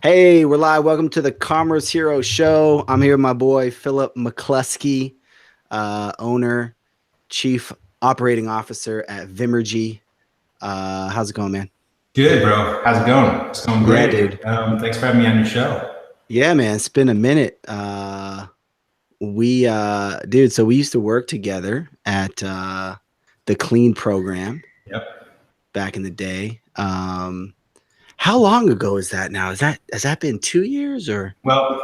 Hey, we're live. Welcome to the Commerce Hero Show. I'm here with my boy Philip McCluskey, owner, chief operating officer at Vimergy. How's it going, man? Good, bro. How's it going? It's going Yeah, great. dude. Thanks for having me on your show. Yeah, man. It's been a minute. Dude. So we used to work together at the Clean program Yep. back in the day. How long ago is that now? Has that been 2 years or? Well,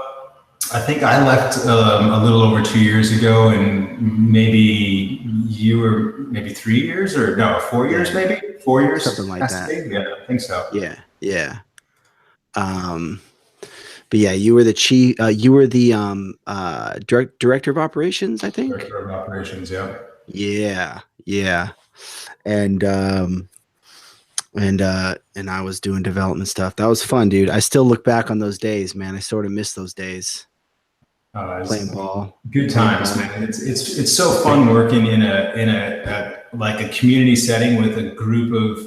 I think I left a little over 2 years ago, and maybe you were maybe 3 years, or no, 4 years, Yeah, maybe 4 years something like has to that. be. Yeah, I think so. Yeah, yeah. Um, But yeah, you were the chief. You were the director of operations, I think. Director of operations. Yeah. Yeah, yeah, and and I was doing development stuff. That was fun, dude. I still look back on those days, man. I sort of miss those days playing It's ball, good playing times, ball. man. It's so fun working in a like a community setting with a group of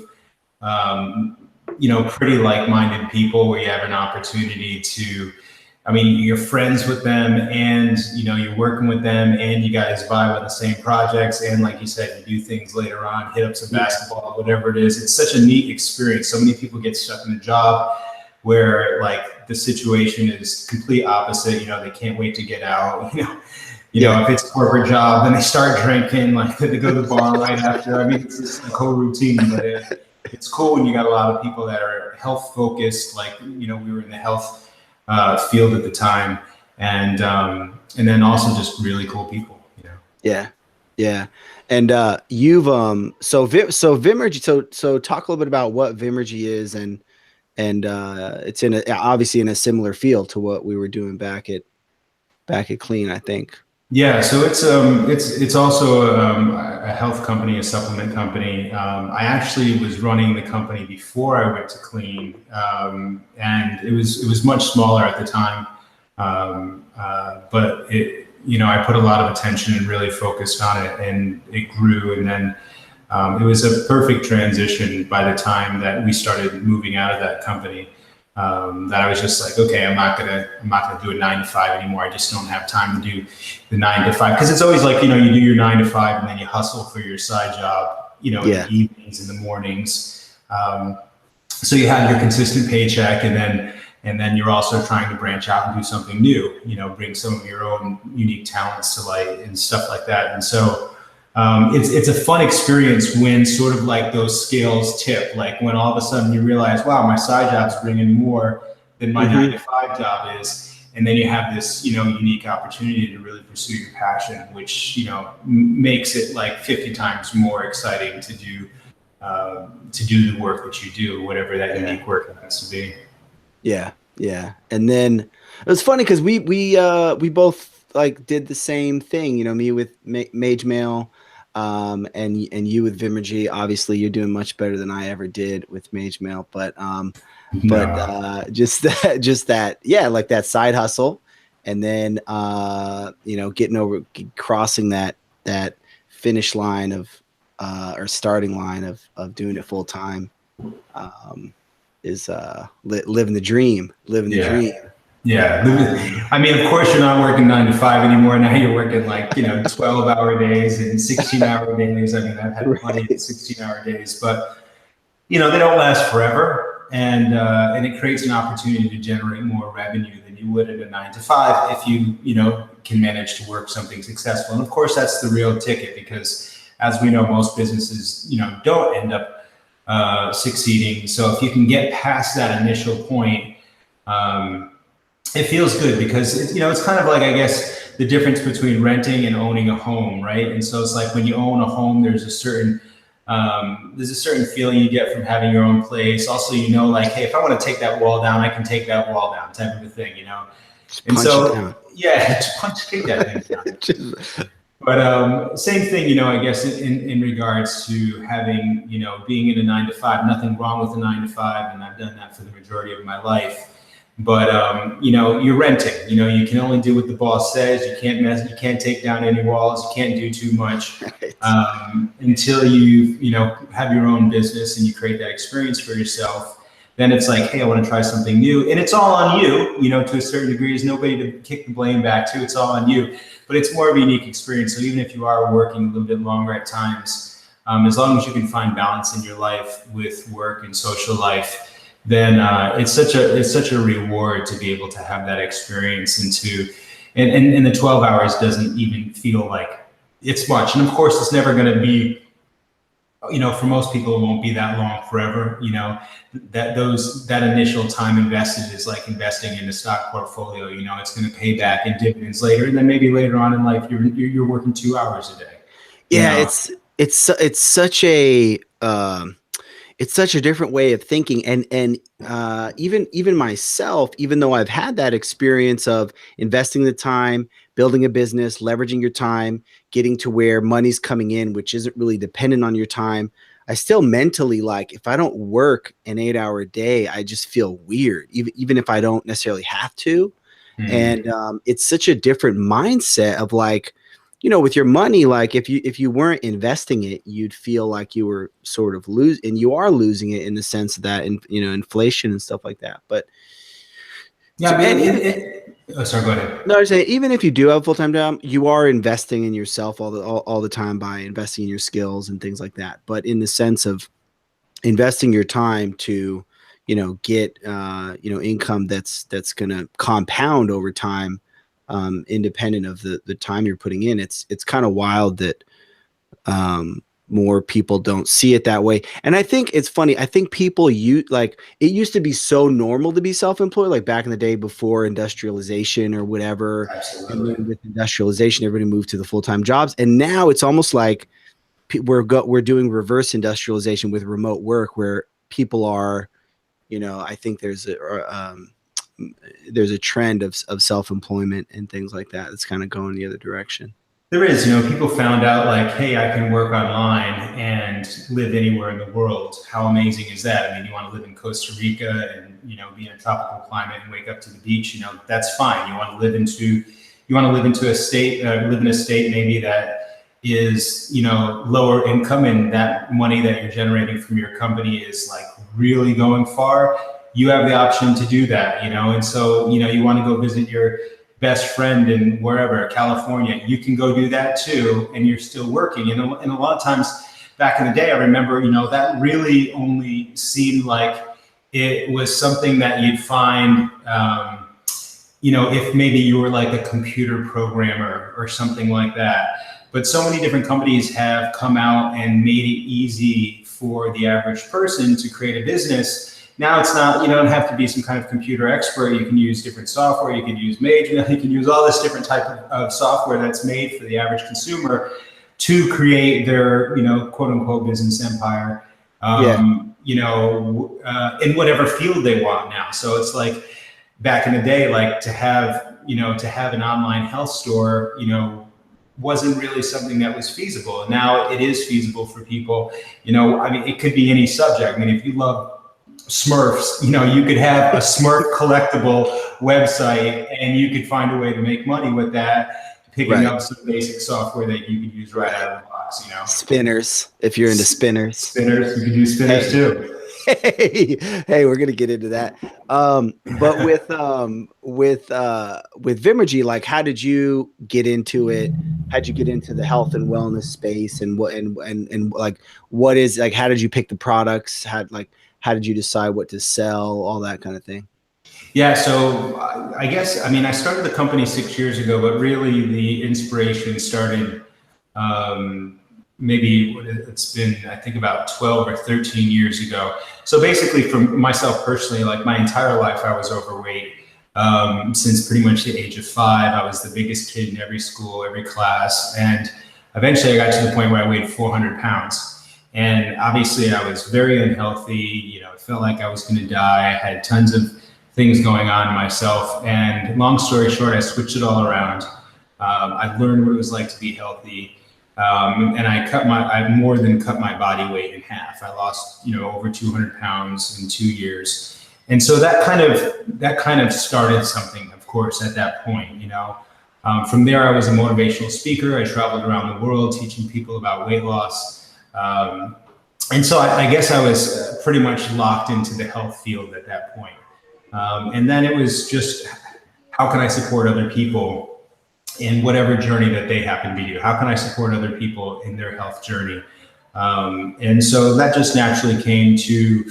pretty like-minded people where you have an opportunity to, I mean, you're friends with them, and you're working with them, and you guys vibe on the same projects, and like you said, you do things later on, hit up some Yeah, basketball, whatever it is. It's such a neat experience. So many people get stuck in a job where like the situation is complete opposite. They can't wait to get out. yeah, If it's a corporate job, then they start drinking, like they go to the bar right after. I mean, it's just a whole routine, but it's cool when you got a lot of people that are health focused. Like, we were in the health field at the time, and then also just really cool people. yeah, yeah. And you've so Vimergy. So talk a little bit about what Vimergy is, and it's obviously in a similar field to what we were doing back at Clean, I think. Yeah, so it's also a health company, a supplement company. I actually was running the company before I went to Clean, and it was much smaller at the time, but I put a lot of attention and really focused on it, and it grew, and then it was a perfect transition by the time that we started moving out of that company. That I was just like, okay, I'm not gonna do a 9 to 5 anymore. I just don't have time to do the 9 to 5, because it's always like, you do your 9 to 5 and then you hustle for your side job, in the Yeah, evenings and the mornings. So you have your consistent paycheck, and then you're also trying to branch out and do something new. Bring some of your own unique talents to light and stuff like that. And so it's a fun experience when sort of like those scales tip, like when all of a sudden you realize, wow, my side job's bringing more than my nine hmm to five job is. And then you have this, unique opportunity to really pursue your passion, which, makes it like 50 times more exciting to do the work that you do, whatever that yeah, unique work happens to be. yeah, yeah. And then it was funny because we both like did the same thing. Me with Mage Mail, and you with Vimergy. Obviously, you're doing much better than I ever did with Mage Mail, but No. just that, yeah, like that side hustle, and then crossing that finish line of or starting line of doing it full time, um, is living the dream, living the Yeah. dream. Yeah. Um, I mean, of course, you're not working 9 to 5 anymore. Now you're working like, 12-hour days and 16-hour days. I mean, I've had plenty of right. 16-hour days, but, they don't last forever. And it creates an opportunity to generate more revenue than you would at a 9 to 5 if you can manage to work something successful. And of course, that's the real ticket, because as we know, most businesses, don't end up succeeding. So if you can get past that initial point, um, it feels good, because it's kind of like, I guess, the difference between renting and owning a home, right? And so it's like when you own a home, there's a certain feeling you get from having your own place. Also, like, hey, if I want to take that wall down, I can take that wall down, type of a thing. Just And punch it so, down. yeah, just punch, kick that thing down. Just, But same thing, I guess, in regards to having, being in a 9 to 5, nothing wrong with a 9 to 5. And I've done that for the majority of my life. But, you're renting, you can only do what the boss says. You can't take down any walls. You can't do too much right. until you have your own business and you create that experience for yourself. then it's like, hey, I want to try something new. And it's all on you, to a certain degree. There's nobody to kick the blame back to. It's all on you. But it's more of a unique experience. So even if you are working a little bit longer at times, as long as you can find balance in your life with work and social life, then it's such a reward to be able to have that experience and the 12 hours doesn't even feel like it's much. And of course, it's never going to be, for most people, it won't be that long forever. That initial time invested is like investing in a stock portfolio. It's going to pay back in dividends later, and then maybe later on in life, you're working 2 hours a day. Yeah, it's such a it's such a different way of thinking, and even myself, even though I've had that experience of investing the time, building a business, leveraging your time, getting to where money's coming in, which isn't really dependent on your time, I still mentally, like, if I don't work an 8-hour day, I just feel weird, even if I don't necessarily have to. And it's such a different mindset of, like, with your money, like if you weren't investing it, you'd feel like you were sort of and you are losing it in the sense that, inflation and stuff like that. But yeah, sorry, go ahead. No, I was saying, even if you do have a full-time job, you are investing in yourself all the time by investing in your skills and things like that. But in the sense of investing your time to, get, income that's going to compound over time, independent of the time you're putting in, it's kind of wild that more people don't see it that way. And I think it's funny. I think people it used to be so normal to be self-employed, like back in the day before industrialization or whatever. Absolutely. And then with industrialization, everybody moved to the full-time jobs, and now it's almost like we're doing reverse industrialization with remote work, where people are, I think there's a trend of self-employment and things like that. It's kind of going the other direction. There is, people found out, like, hey, I can work online and live anywhere in the world. How amazing is that? I mean, you want to live in Costa Rica and, be in a tropical climate and wake up to the beach, that's fine. You want to live into a state, live in a state maybe that is, lower income, and that money that you're generating from your company is like really going far. You have the option to do that, and so, you want to go visit your best friend in wherever, California, you can go do that too, and you're still working. And a lot of times back in the day, I remember, that really only seemed like it was something that you'd find, if maybe you were like a computer programmer or something like that. But so many different companies have come out and made it easy for the average person to create a business. Now it's not, you don't have to be some kind of computer expert. You can use different software. You can use Mage, you can use all this different type of software that's made for the average consumer to create their, quote unquote business empire, in whatever field they want now. So it's like back in the day, like to have an online health store, wasn't really something that was feasible. And now it is feasible for people, it could be any subject. I mean, if you love Smurfs, you could have a Smurf collectible website, and you could find a way to make money with that, picking up some basic software that you could use right out of the box, Spinners, if you're into spinners. You can do spinners too. Hey, we're gonna get into that. But with Vimergy, like, how did you get into it? How'd you get into the health and wellness space, and what is, like, how did you pick the products? How did you decide what to sell, all that kind of thing? Yeah, so I guess, I started the company 6 years ago, but really the inspiration started maybe it's been, I think, about 12 or 13 years ago. So basically, for myself personally, like my entire life, I was overweight. Since pretty much the age of 5, I was the biggest kid in every school, every class. And eventually I got to the point where I weighed 400 pounds. And obviously I was very unhealthy, it felt like I was going to die. I had tons of things going on in myself. And long story short, I switched it all around. I learned what it was like to be healthy. And I more than cut my body weight in half. I lost, over 200 pounds in 2 years. And so that kind of started something, of course, at that point, From there, I was a motivational speaker. I traveled around the world teaching people about weight loss. And so I guess I was pretty much locked into the health field at that point. And then it was just, how can I support other people in whatever journey that they happen to do? How can I support other people in their health journey? And so that just naturally came to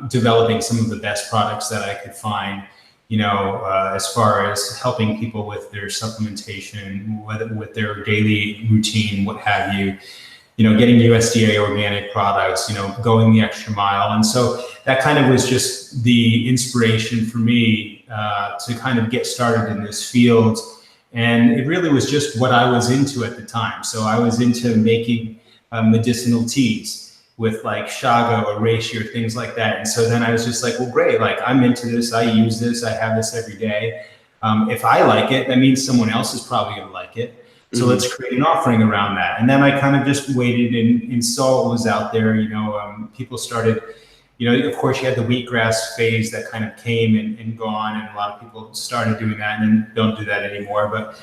developing some of the best products that I could find, as far as helping people with their supplementation, with their daily routine, what have you, getting USDA organic products, going the extra mile. And so that kind of was just the inspiration for me to kind of get started in this field. And it really was just what I was into at the time. So I was into making medicinal teas with like Shaga or reishi or things like that. And so then I was just like, well, great, like I'm into this, I use this, I have this every day. If I like it, that means someone else is probably gonna like it. So let's create an offering around that. And then I kind of just waited and saw what was out there. People started, of course you had the wheatgrass phase that kind of came and gone, and a lot of people started doing that and then don't do that anymore. But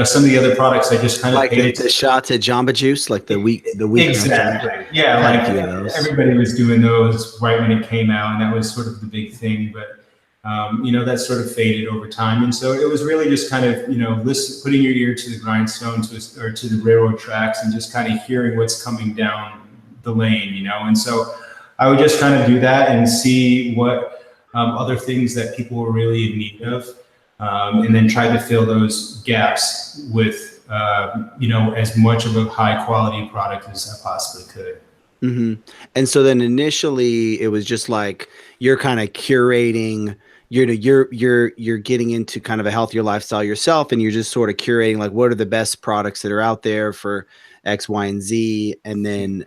some of the other products I just kind of like the shots at Jamba Juice, like the wheat. Exactly. Yeah, like everybody was doing those right when it came out, and that was sort of the big thing. But that sort of faded over time, and so it was really just kind of putting your ear to the grindstone or to the railroad tracks, and just kind of hearing what's coming down the lane. And so I would just kind of do that and see what other things that people were really in need of. And then try to fill those gaps with, as much of a high quality product as I possibly could. Mm-hmm. And so then initially it was just like you're kind of curating, you're getting into kind of a healthier lifestyle yourself, and you're just sort of curating like what are the best products that are out there for X, Y, and Z, and then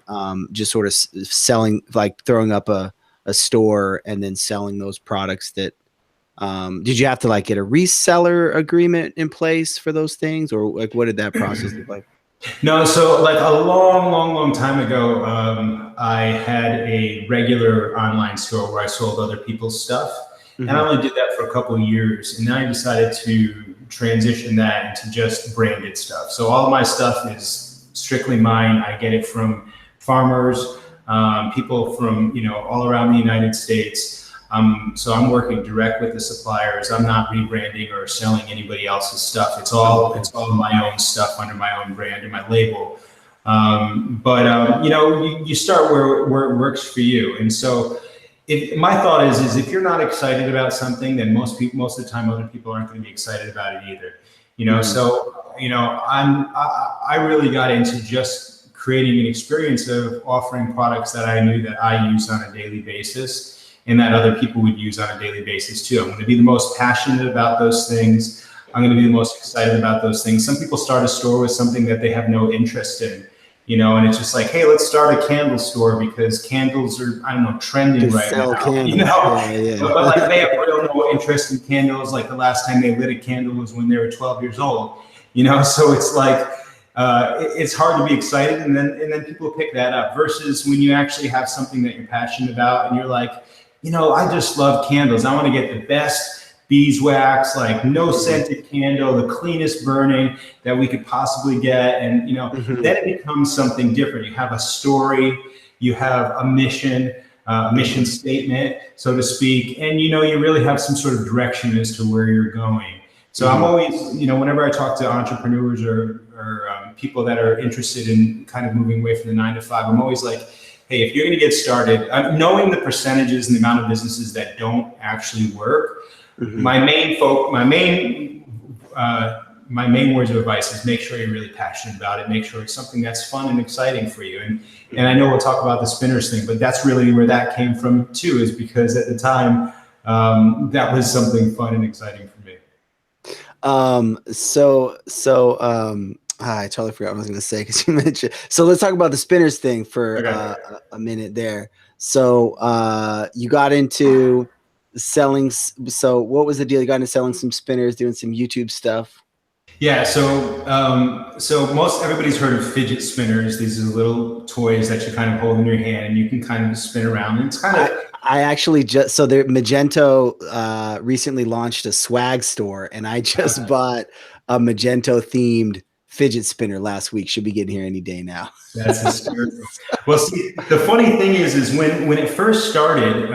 just sort of selling, like throwing up a store and then selling those products that. Did you have to like get a reseller agreement in place for those things, or like what did that process look like? No, so like a long time ago, I had a regular online store where I sold other people's stuff, and I only did that for a couple of years, and then I decided to transition that into just branded stuff. So all of my stuff is strictly mine. I get it from farmers, people from all around the United States. So I'm working direct with the suppliers. I'm not rebranding or selling anybody else's stuff. It's all my own stuff under my own brand and my label. But you start where it works for you. And so my thought is if you're not excited about something, then most of the time other people aren't going to be excited about it either. So I really got into just creating an experience of offering products that I knew that I use on a daily basis, and that other people would use on a daily basis too. I'm going to be the most passionate about those things. I'm going to be the most excited about those things. Some people start a store with something that they have no interest in, and it's just like, hey, let's start a candle store because candles are, trending right now. Candles. Yeah. But like they have real no interest in candles. Like the last time they lit a candle was when they were 12 years old. So it's like, it's hard to be excited, and then people pick that up. Versus when you actually have something that you're passionate about, and you're like, I just love candles. I want to get the best beeswax, like no scented candle, the cleanest burning that we could possibly get. And, then it becomes something different. You have a story, you have a mission statement, so to speak. And, you really have some sort of direction as to where you're going. So I'm always, whenever I talk to entrepreneurs or people that are interested in kind of moving away from the 9 to 5, I'm always like, hey, if you're going to get started, knowing the percentages and the amount of businesses that don't actually work, my main words of advice is make sure you're really passionate about it. Make sure it's something that's fun and exciting for you. And I know we'll talk about the spinners thing, but that's really where that came from too, is because at the time that was something fun and exciting for me. I totally forgot what I was going to say because you mentioned. So let's talk about the spinners thing for a minute there. So you got into selling. So what was the deal? You got into selling some spinners, doing some YouTube stuff. Yeah. So most everybody's heard of fidget spinners. These are little toys that you kind of hold in your hand and you can kind of spin around. And it's kind of. I actually Magento recently launched a swag store, and I just bought a Magento themed fidget spinner last week. Should be getting here any day now. That's hysterical. Well, see, the funny thing is when it first started,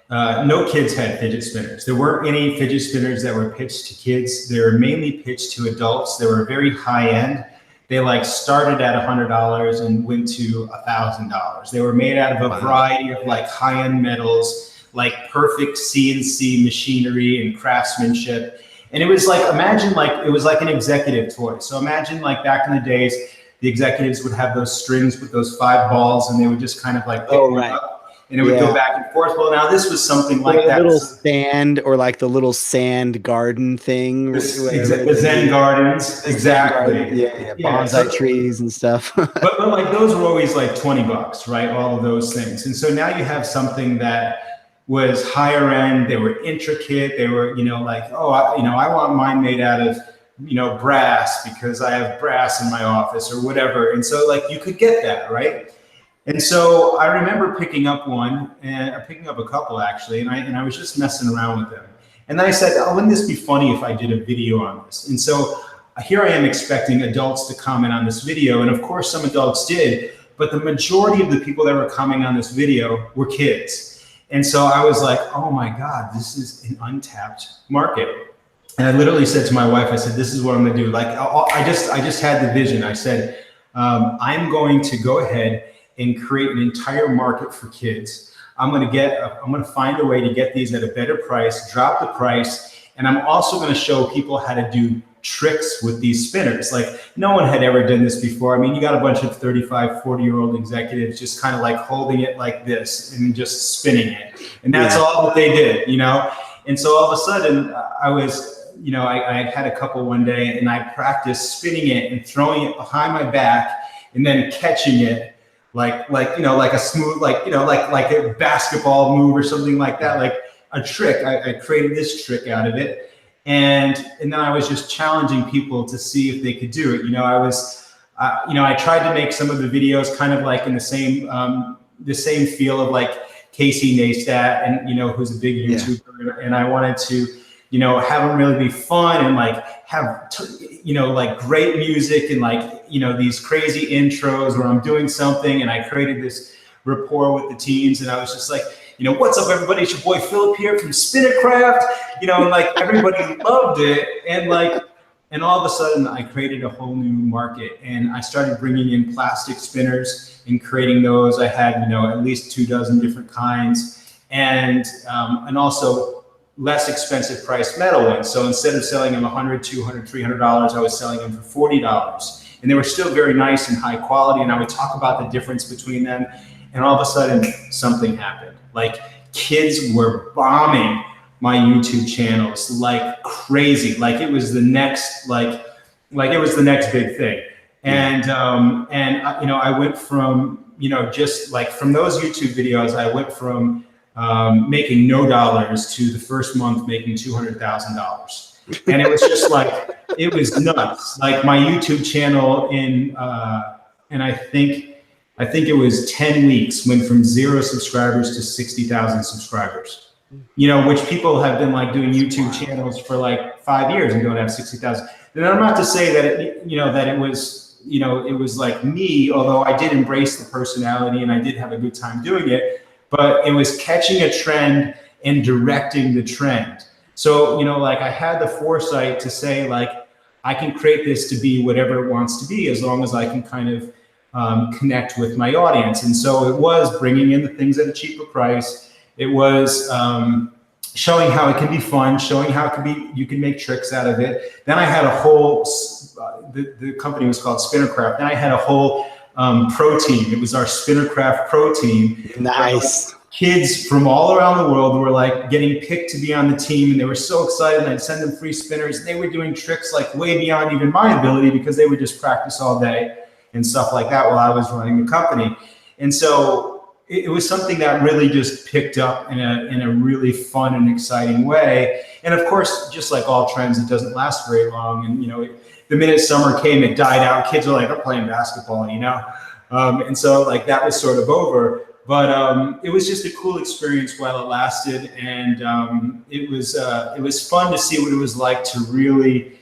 no kids had fidget spinners. There weren't any fidget spinners that were pitched to kids. They were mainly pitched to adults. They were very high end. They like started at $100 and went to $1,000. They were made out of a variety of like high end metals, like perfect CNC machinery and craftsmanship. And it was like, imagine like, it was like an executive toy. So imagine like back in the days, the executives would have those strings with those 5 balls and they would just kind of like pick them up. And it would go back and forth. Well, now this was something like that. Little sand, or like the little sand garden thing. The Zen gardens, exactly. Bonsai trees and stuff. but like those were always like $20, right? All of those things. And so now you have something that was higher end. They were intricate. They were, like, I want mine made out of, brass because I have brass in my office or whatever. And so like you could get that, right? And so I remember picking up one, and picking up a couple actually, and I was just messing around with them. And then I said, oh, wouldn't this be funny if I did a video on this? And so here I am expecting adults to comment on this video, and of course some adults did, but the majority of the people that were commenting on this video were kids. And so I was like, oh my God, this is an untapped market. And I literally said to my wife, I said, this is what I'm gonna do. Like, I just had the vision. I said, I'm going to go ahead and create an entire market for kids. I'm going to find a way to get these at a better price, drop the price. And I'm also going to show people how to do tricks with these spinners. Like no one had ever done this before. I mean, you got a bunch of 35, 40-year-old executives just kind of like holding it like this and just spinning it. And that's all that they did, And so all of a sudden I was, I had a couple one day and I practiced spinning it and throwing it behind my back and then catching it like a smooth, like a basketball move or something like that, like a trick. I created this trick out of it. And then I was just challenging people to see if they could do it. I tried to make some of the videos kind of like in the same feel of like Casey Neistat and, who's a big YouTuber. And I wanted to, have them really be fun and like have, like great music and like, these crazy intros where I'm doing something. And I created this rapport with the teams. And I was just like, what's up everybody? It's your boy Philip here from Spinnercraft, and like everybody loved it. And all of a sudden I created a whole new market and I started bringing in plastic spinners and creating those. I had, at least 24 different kinds and also less expensive priced metal ones. So instead of selling them $100, $200, $300, I was selling them for $40. And they were still very nice and high quality. And I would talk about the difference between them. And all of a sudden something happened. Like kids were bombing my YouTube channels like crazy. Like it was the next, like it was the next big thing. And I went from, just like from those YouTube videos, I went from making no dollars to the first month making $200,000. And it was just like, it was nuts. Like my YouTube channel and I think it was 10 weeks went from 0 subscribers to 60,000 subscribers, which people have been like doing YouTube channels for like 5 years and don't have 60,000. And I'm not to say that it was like me, although I did embrace the personality and I did have a good time doing it, but it was catching a trend and directing the trend. So, like I had the foresight to say like, I can create this to be whatever it wants to be, as long as I can kind of connect with my audience. And so it was bringing in the things at a cheaper price. It was showing how it can be fun, showing how it can be, you can make tricks out of it. Then I had a whole, the company was called Spinnercraft. Then I had a whole pro team. It was our Spinnercraft pro team. Nice. Kids from all around the world were like getting picked to be on the team, and they were so excited. And I'd send them free spinners. And they were doing tricks like way beyond even my ability because they would just practice all day and stuff like that while I was running the company. And so it was something that really just picked up in a really fun and exciting way. And of course, just like all trends, it doesn't last very long. And the minute summer came, it died out. Kids were like, I'm playing basketball, and so like that was sort of over. But it was just a cool experience while it lasted, and it was fun to see what it was like to really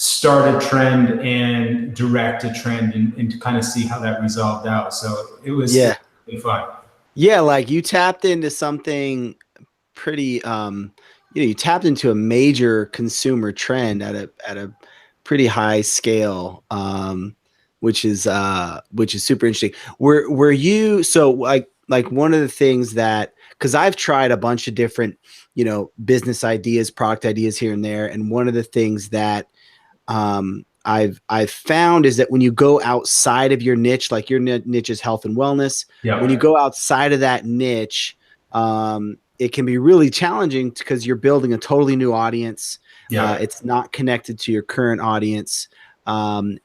start a trend and direct a trend and to kind of see how that resolved out. So it was Yeah. really fun. Yeah, like you tapped into something pretty you tapped into a major consumer trend at a pretty high scale, which is super interesting. Were you so like one of the things that, because I've tried a bunch of different, business ideas, product ideas here and there, and one of the things that I've found is that when you go outside of your niche, like your niche is health and wellness, when you Yeah. go outside of that niche, it can be really challenging because you're building a totally new audience. Yeah. It's not connected to your current audience. And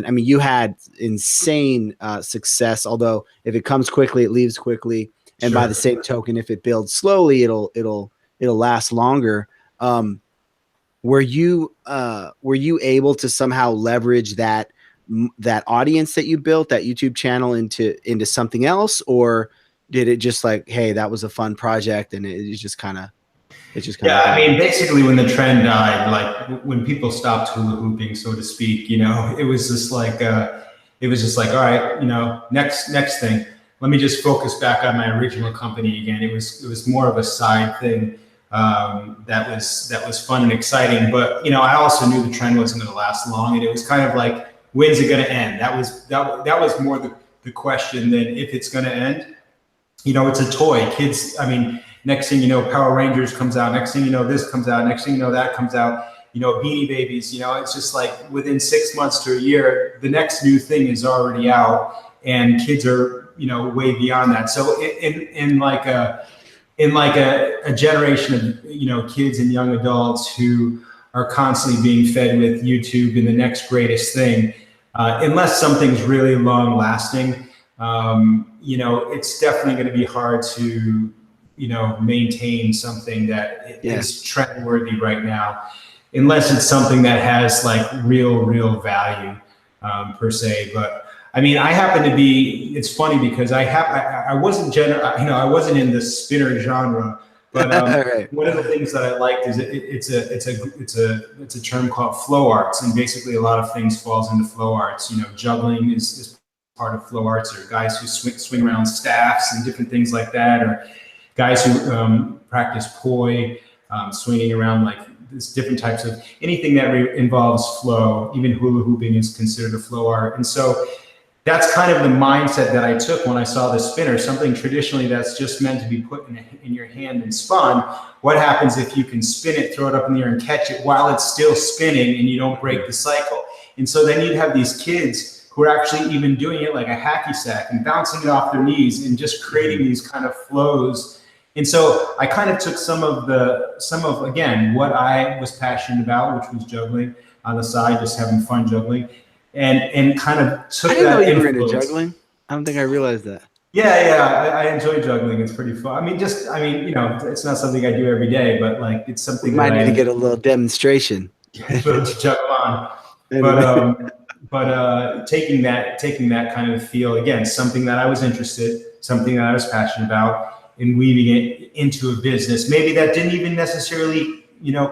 I mean, you had insane success. Although if it comes quickly, it leaves quickly. And by the Sure. same token, if it builds slowly, it'll last longer. Were you able to somehow leverage that audience that you built, that YouTube channel, into something else, or did it just like, hey, that was a fun project and it just kind of Yeah, I died? mean, basically, when the trend died, like when people stopped hula hooping, so to speak, it was just like, all right, next thing. Let me just focus back on my original company again. It was more of a side thing that was fun and exciting, but I also knew the trend wasn't going to last long, and it was kind of like, when's it going to end? That was more the question than if it's going to end. It's a toy. Kids, I mean, next thing you know, Power Rangers comes out. Next thing you know, this comes out. Next thing you know, that comes out. Beanie Babies. It's just like within 6 months to a year, the next new thing is already out, and kids are way beyond that. So in like a generation of kids and young adults who are constantly being fed with YouTube and the next greatest thing, unless something's really long lasting. It's definitely going to be hard to, maintain something that Yeah. is trend worthy right now, unless it's something that has like real value, per se. But I mean, I happen to be. It's funny because I wasn't I wasn't in the spinner genre, but All right. one of the things that I liked is it's a term called flow arts, and basically a lot of things falls into flow arts. Juggling is part of flow arts, or guys who swing around staffs and different things like that, or guys who practice poi, swinging around like this different types of anything that involves flow. Even hula hooping is considered a flow art, and so that's kind of the mindset that I took when I saw the spinner, something traditionally that's just meant to be put in your hand and spun. What happens if you can spin it, throw it up in the air, and catch it while it's still spinning, and you don't break the cycle? And so then you'd have these kids who are actually even doing it like a hacky sack and bouncing it off their knees and just creating these kind of flows. And so I kind of took some of again what I was passionate about, which was juggling on the side, just having fun juggling, and kind of took I didn't know that you were into influence. juggling. I don't think I realized that. Yeah, I enjoy juggling. It's pretty fun. I mean, it's not something I do every day, but like it's We something that might need to I get a little demonstration. to juggle on. But taking that kind of feel, again, something that I was interested, something that I was passionate about, and weaving it into a business, maybe that didn't even necessarily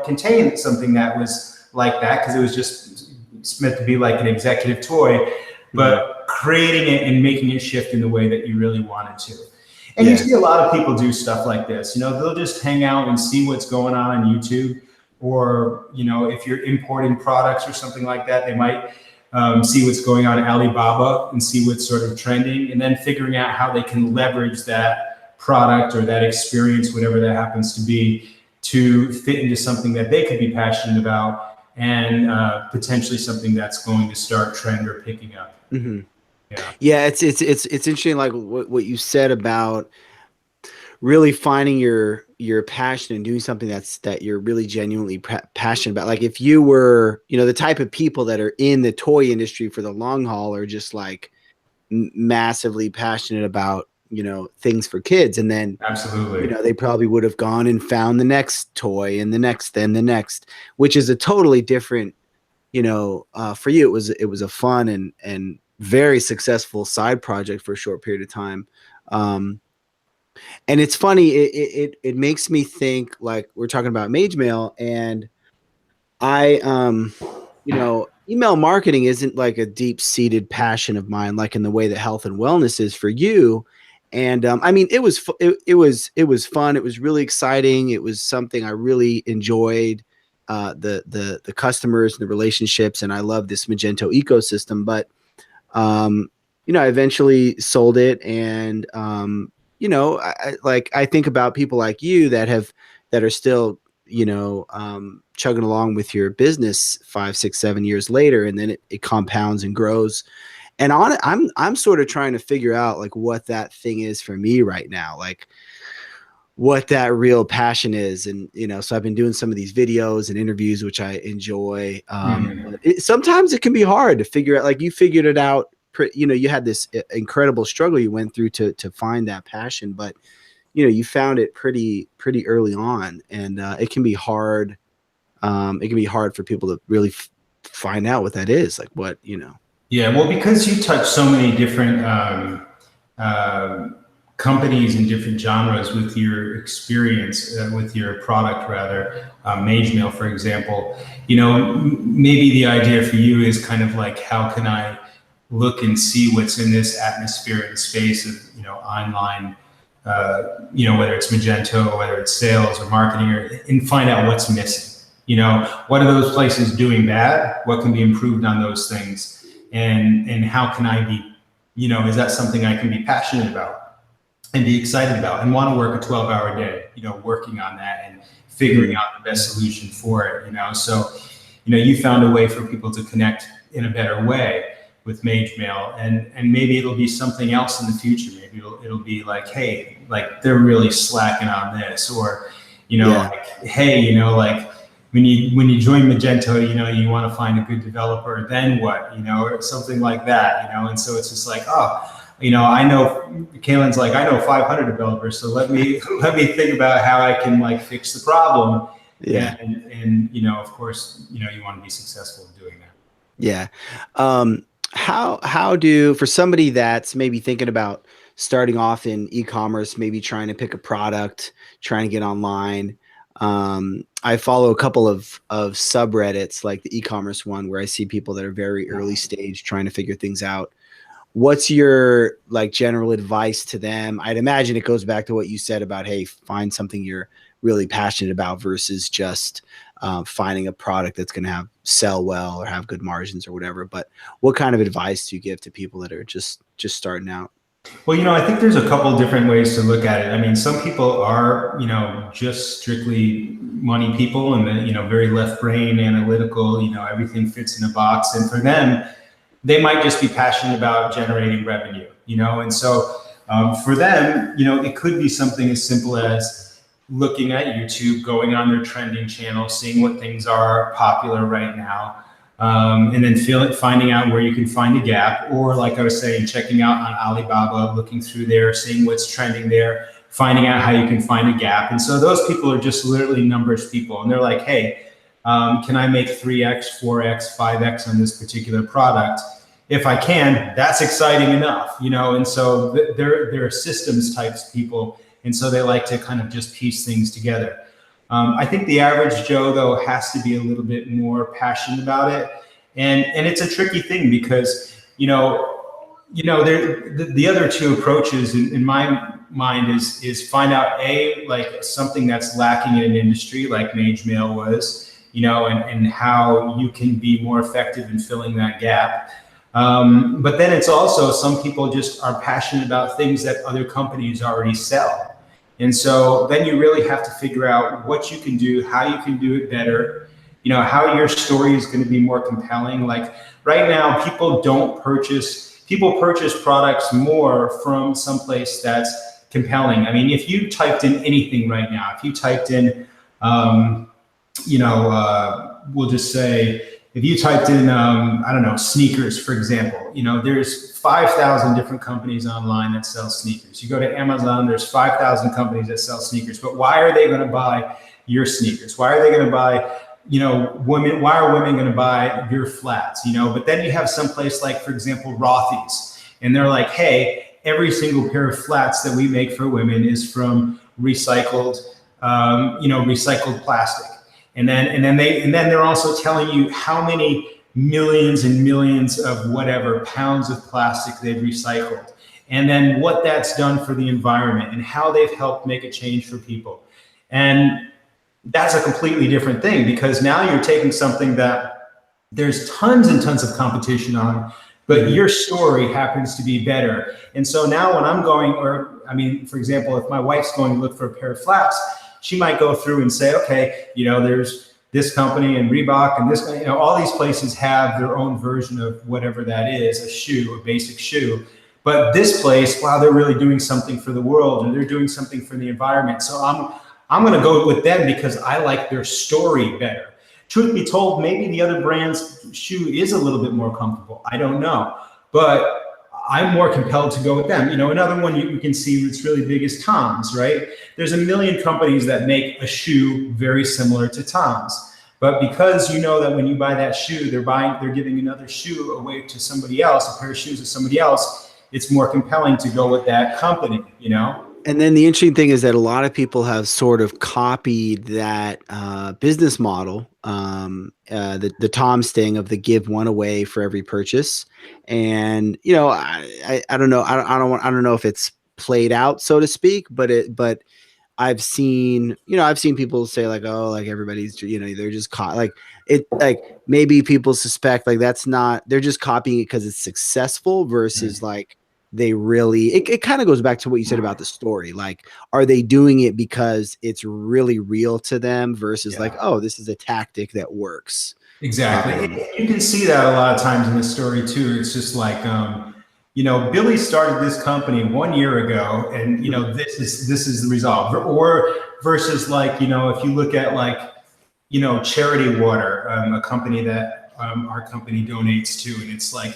contain something that was like that, because it was just it's meant to be like an executive toy, but creating it and making it shift in the way that you really wanted to. And you see a lot of people do stuff like this. They'll just hang out and see what's going on YouTube, or if you're importing products or something like that, they might see what's going on at Alibaba and see what's sort of trending, and then figuring out how they can leverage that product or that experience, whatever that happens to be, to fit into something that they could be passionate about, and potentially something that's going to start trend or picking up. Mm-hmm. Yeah. Yeah, it's interesting, like what you said about really finding your passion and doing something that you're really genuinely passionate about. Like if you were, the type of people that are in the toy industry for the long haul are just like massively passionate about, things for kids, and then Absolutely. they probably would have gone and found the next toy and the next, which is a totally different, for you, it was a fun and very successful side project for a short period of time. And it's funny, it makes me think, like we're talking about Mage Mail, and I email marketing isn't like a deep seated passion of mine, like in the way that health and wellness is for you. And I mean, it was fun. It was really exciting. It was something I really enjoyed, the customers and the relationships, and I love this Magento ecosystem. But um, I eventually sold it, and I think about people like you that are still chugging along with your business 5, 6, 7 years later, and then it compounds and grows. And I'm sort of trying to figure out like what that thing is for me right now, like what that real passion is. And so I've been doing some of these videos and interviews, which I enjoy. But sometimes it can be hard to figure out. Like you figured it out. You had this incredible struggle you went through to find that passion, but you found it pretty early on, and it can be hard. It can be hard for people to really find out what that is, like what. Yeah, well, because you touch so many different companies and different genres with your experience, with your product rather, MageMail, for example, maybe the idea for you is kind of like, how can I look and see what's in this atmosphere and space of, online, whether it's Magento, whether it's sales or marketing, and find out what's missing. What are those places doing bad? What can be improved on those things? And how can I be, is that something I can be passionate about and be excited about and want to work a 12-hour day, working on that and figuring out the best solution for it, So, you found a way for people to connect in a better way with MageMail, and maybe it'll be something else in the future. Maybe it'll be like, hey, like they're really slacking on this, or, like, hey, like, when you join Magento, you want to find a good developer, then what, or something like that, and so it's just like, I know Kalen's like, I know 500 developers, so let me think about how I can like fix the problem. Yeah. And of course, you want to be successful in doing that. Yeah. For somebody that's maybe thinking about starting off in e-commerce, maybe trying to pick a product, trying to get online, I follow a couple of subreddits, like the e-commerce one, where I see people that are very early stage trying to figure things out. What's your like general advice to them? I'd imagine it goes back to what you said about, hey, find something you're really passionate about versus just finding a product that's going to sell well or have good margins or whatever. But what kind of advice do you give to people that are just starting out? Well, I think there's a couple different ways to look at it. I mean, some people are, just strictly money people and then, very left brain analytical, everything fits in a box. And for them, they might just be passionate about generating revenue, and so for them, it could be something as simple as looking at YouTube, going on their trending channel, seeing what things are popular right now. And then finding out where you can find a gap, or like I was saying, checking out on Alibaba, looking through there, seeing what's trending there, finding out how you can find a gap. And so those people are just literally numbers people. And they're like, hey, can I make 3X, 4X, 5X on this particular product? If I can, that's exciting enough, And so they're systems types people. And so they like to kind of just piece things together. I think the average Joe, though, has to be a little bit more passionate about it. And it's a tricky thing because, the other two approaches in my mind is find out like something that's lacking in an industry like MageMail was, and how you can be more effective in filling that gap. But then it's also some people just are passionate about things that other companies already sell. And so then you really have to figure out what you can do, how you can do it better, how your story is going to be more compelling. Like right now, people purchase products more from someplace that's compelling. I mean, if you typed in anything right now, if you typed in, we'll just say, if you typed in, I don't know, sneakers, for example, there's 5,000 different companies online that sell sneakers. You go to Amazon, there's 5,000 companies that sell sneakers. But why are they going to buy your sneakers? Why are they going to buy, women? Why are women going to buy your flats? But then you have someplace like, for example, Rothy's, and they're like, hey, every single pair of flats that we make for women is from recycled plastic. And then they're also telling you how many millions and millions of whatever pounds of plastic they've recycled, and then what that's done for the environment and how they've helped make a change for people. And that's a completely different thing, because now you're taking something that there's tons and tons of competition on, but your story happens to be better. And so now when I'm going, or I mean, for example, if my wife's going to look for a pair of flats, she might go through and say, okay, there's this company and Reebok and this, all these places have their own version of whatever that is, a shoe, a basic shoe. But this place, wow, they're really doing something for the world, and they're doing something for the environment. So I'm going to go with them because I like their story better. Truth be told, maybe the other brand's shoe is a little bit more comfortable. I don't know, but I'm more compelled to go with them. Another one you can see that's really big is Tom's, right? There's a million companies that make a shoe very similar to Tom's. But because you know that when you buy that shoe, they're giving another shoe away to somebody else, a pair of shoes to somebody else, it's more compelling to go with that company, And then the interesting thing is that a lot of people have sort of copied that business model, the Tom's thing of the give one away for every purchase. And I don't know, I don't know if it's played out, so to speak, but I've seen people say like, oh, like everybody's, they're just caught like maybe people suspect like they're just copying it because it's successful versus like they really, it kind of goes back to what you said about the story. Like, are they doing it because it's really real to them versus like, oh, this is a tactic that works. Exactly. You can see that a lot of times in the story too. It's just like, Billy started this company 1 year ago, and this is the result. Or versus like, if you look at like, Charity Water, a company that our company donates to, and it's like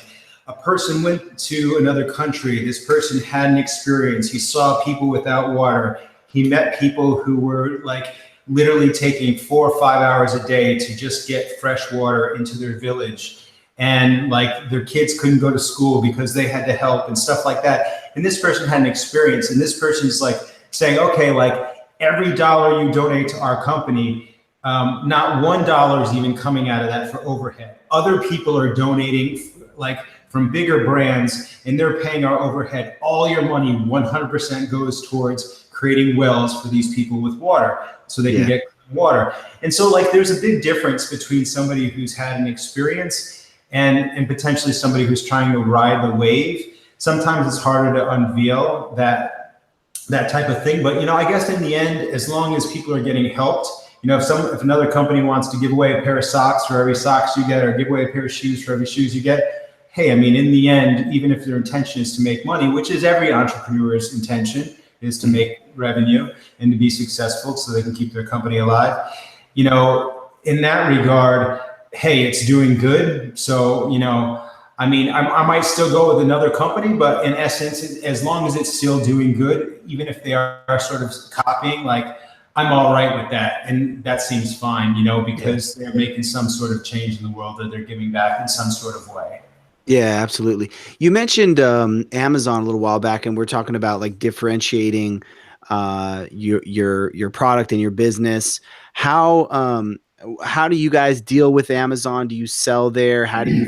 a person went to another country. This person had an experience. He saw people without water. He met people who were like literally taking 4 or 5 hours a day to just get fresh water into their village. And like their kids couldn't go to school because they had to help and stuff like that. And this person had an experience, and this person's like saying, okay, like every dollar you donate to our company, not $1 is even coming out of that for overhead. Other people are donating like from bigger brands, and they're paying our overhead. All your money 100% goes towards creating wells for these people with water so they can get water. And so like there's a big difference between somebody who's had an experience and potentially somebody who's trying to ride the wave. Sometimes it's harder to unveil that type of thing. But I guess in the end, as long as people are getting helped, if another company wants to give away a pair of socks for every socks you get, or give away a pair of shoes for every shoes you get, hey, I mean, in the end, even if their intention is to make money, which is every entrepreneur's intention, is to make revenue and to be successful so they can keep their company alive. In that regard, hey, it's doing good. So, I mean, I might still go with another company, but in essence, as long as it's still doing good, even if they are sort of copying, like I'm all right with that. And that seems fine, because they're making some sort of change in the world, that they're giving back in some sort of way. Yeah, absolutely. You mentioned Amazon a little while back, and we're talking about like differentiating your product and your business. How do you guys deal with Amazon? Do you sell there? How do you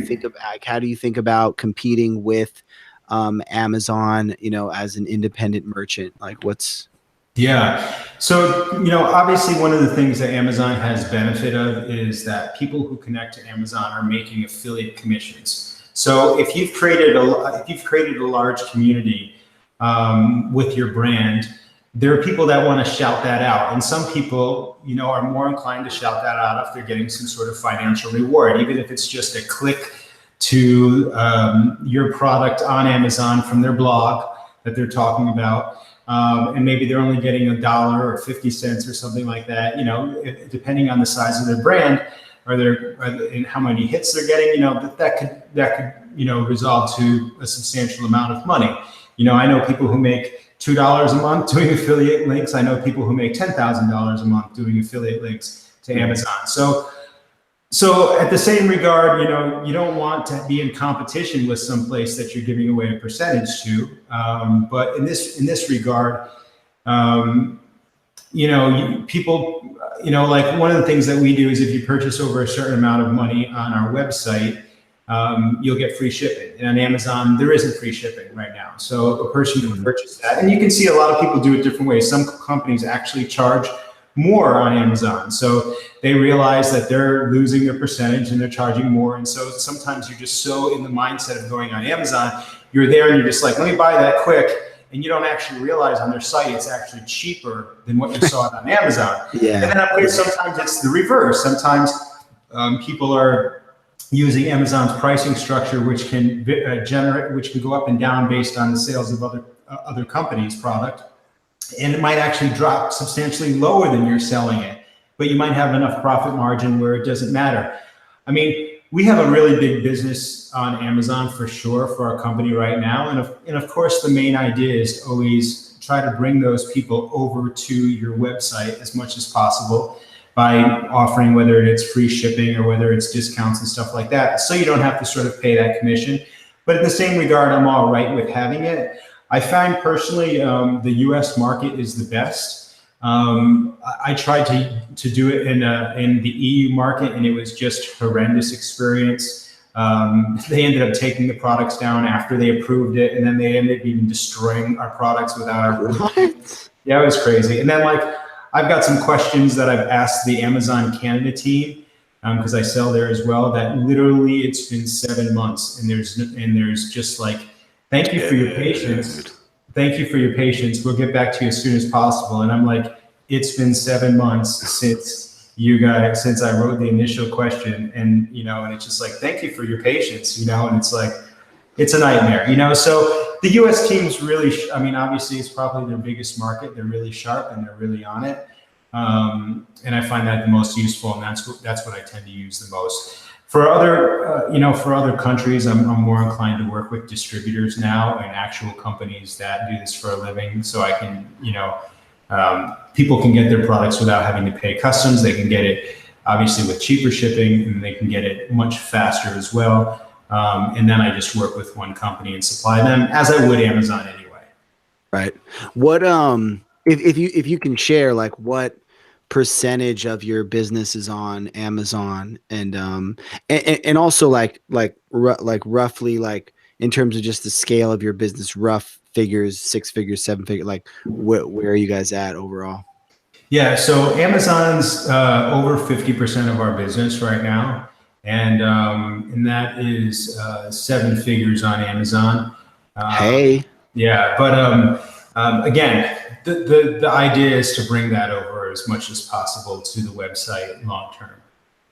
think about competing with Amazon, as an independent merchant? Like Yeah. So, obviously one of the things that Amazon has benefit of is that people who connect to Amazon are making affiliate commissions. So if you've created a large community with your brand, there are people that want to shout that out. And some people, are more inclined to shout that out if they're getting some sort of financial reward, even if it's just a click to your product on Amazon from their blog that they're talking about. And maybe they're only getting $1 or 50 cents or something like that, depending on the size of their brand and how many hits they're getting, that could resolve to a substantial amount of money. I know people who make $2 a month doing affiliate links. I know people who make $10,000 a month doing affiliate links to Amazon. So at the same regard, you don't want to be in competition with some place that you're giving away a percentage to. But in this regard, people, like one of the things that we do is if you purchase over a certain amount of money on our website, you'll get free shipping. And on Amazon, there isn't free shipping right now. So a person can purchase that. And you can see a lot of people do it different ways. Some companies actually charge more on Amazon. So they realize that they're losing their percentage and they're charging more. And so sometimes you're just so in the mindset of going on Amazon, you're there and you're just like, let me buy that quick. And you don't actually realize on their site it's actually cheaper than what you saw on Amazon. Yeah. And then of course, sometimes it's the reverse. Sometimes people are using Amazon's pricing structure, which can which can go up and down based on the sales of other companies' product, and it might actually drop substantially lower than you're selling it, but you might have enough profit margin where it doesn't matter. I mean, we have a really big business on Amazon for sure for our company right now, and of course, the main idea is to always try to bring those people over to your website as much as possible, by offering whether it's free shipping or whether it's discounts and stuff like that. So you don't have to sort of pay that commission. But in the same regard, I'm all right with having it. I find personally the US market is the best. I tried to do it in the EU market, and it was just horrendous experience. They ended up taking the products down after they approved it, and then they ended up even destroying our products without our What? Yeah, it was crazy. And then I've got some questions that I've asked the Amazon Canada team, because I sell there as well, that literally it's been 7 months, and there's just like, thank you for your patience. Thank you for your patience. We'll get back to you as soon as possible. And I'm like, it's been 7 months since I wrote the initial question, and and it's just like, thank you for your patience, and it's like, it's a nightmare, So the U.S. team's really, obviously it's probably their biggest market. They're really sharp and they're really on it, and I find that the most useful, and that's what I tend to use the most. For other countries, I'm more inclined to work with distributors now and actual companies that do this for a living, so I can, people can get their products without having to pay customs. They can get it obviously with cheaper shipping, and they can get it much faster as well. And then I just work with one company and supply them as I would Amazon anyway. Right. What if you can share, like, what percentage of your business is on Amazon, and also like roughly, like, in terms of just the scale of your business, rough figures, 6 figures, 7 figures, like where are you guys at overall? Yeah, so Amazon's over 50% of our business right now. And that is 7 figures on Amazon. Hey. Yeah, but again, the idea is to bring that over as much as possible to the website long term,